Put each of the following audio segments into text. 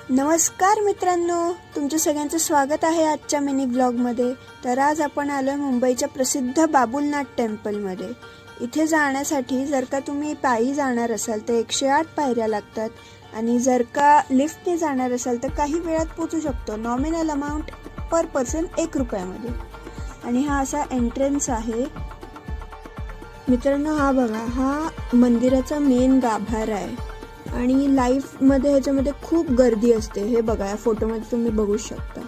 नमस्कार मित्रांनो, तुमच्या सगळ्यांचं स्वागत आहे आजच्या मिनी ब्लॉगमध्ये। तर आज आपण आलोय मुंबईच्या प्रसिद्ध बाबुलनाथ टेम्पलमध्ये। इथे जाण्यासाठी जर का तुम्ही पायी जाणार असाल तर 108 पायऱ्या लागतात आणि जर का लिफ्टने जाणार असाल तर काही वेळात पोहोचू शकतो। नॉमिनल अमाउंट पर पर्सन 1 रुपयामध्ये। आणि हा असा एंट्रन्स आहे मित्रांनो। हा बघा, हा मंदिराचा मेन गाभारा आहे आणि लाईव्हमध्ये ह्याच्यामध्ये खूप गर्दी असते। हे बघा, या फोटोमध्ये तुम्ही बघू शकता।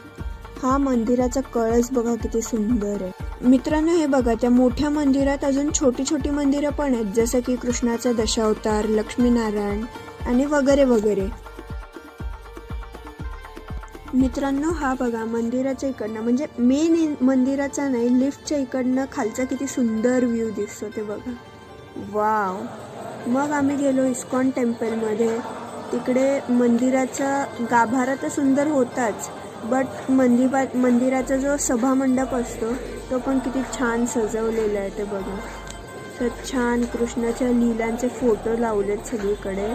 हा मंदिराचा कळस बघा किती सुंदर आहे मित्रांनो। हे बघा, त्या मोठ्या मंदिरात अजून छोटी छोटी मंदिरं पण आहेत, जसं की कृष्णाचा दशावतार, लक्ष्मीनारायण आणि वगैरे वगैरे। मित्रांनो हा बघा, मंदिराच्या इकडनं म्हणजे मेन मंदिराचा नाही, लिफ्टच्या इकडनं खालचा किती सुंदर व्ह्यू दिसतो ते बघा। वाव। मग आम्ही गेलो इस्कॉन टेम्पलमध्ये। तिकडे मंदिराचा गाभारा तर सुंदर होताच, बट मंदिराचा जो सभामंडप असतो तो पण किती छान सजवलेला आहे ते बघा। तर छान कृष्णाच्या लीलांचे फोटो लावलेत सगळीकडे।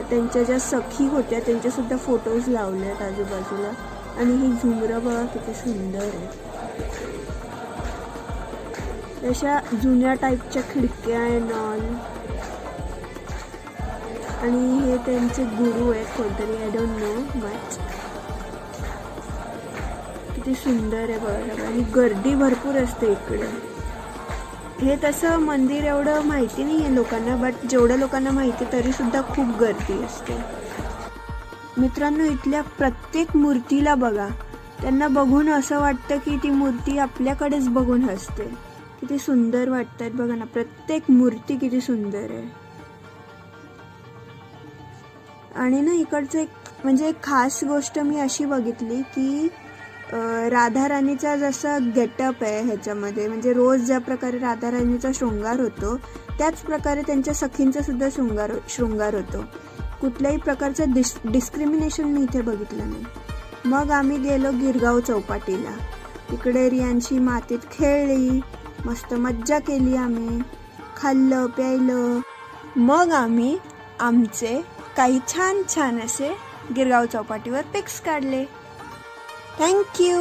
त्यांच्या ज्या सखी होत्या त्यांचेसुद्धा फोटोज लावलेत आजूबाजूला। आणि ही झुमरं बघा किती सुंदर आहे। अशा जुन्या टाईपच्या खिडक्या अँड ऑल। आणि हे त्यांचे गुरु आहेत कोणतरी, आय डोंट नो मच। किती सुंदर आहे बघा। आणि गर्दी भरपूर असते इकडे। हे तसं मंदिर एवढं माहिती नाही आहे लोकांना, बट जेवढ्या लोकांना माहिती तरी सुद्धा खूप गर्दी असते मित्रांनो। इथल्या प्रत्येक मूर्तीला बघा, त्यांना बघून असं वाटतं की ती मूर्ती आपल्याकडेच बघून हसते। किती सुंदर वाटतात बघा ना, प्रत्येक मूर्ती किती सुंदर आहे। आणि ना इकडचं एक खास गोष्ट मी अशी बघितली की राधा राणीचा जसा गेटअप आहे ह्याच्यामध्ये, म्हणजे रोज ज्या प्रकारे राधा राणीचा शृंगार होतो त्याच प्रकारे त्यांच्या सखींचा सुद्धा शृंगार होतो। कुठल्याही प्रकारचं डिस्क्रिमिनेशन मी इथे बघितलं नाही। मग आम्ही गेलो गिरगाव चौपाटीला। तिकडे रियांशी मातीत खेळली, मस्त मज्जा केली आम्ही, खाल्लं प्यायलं। मग आम्ही आमचे काही छान छान असे गिरगाव चौपाटीवर पिक्स काढले। थँक्यू।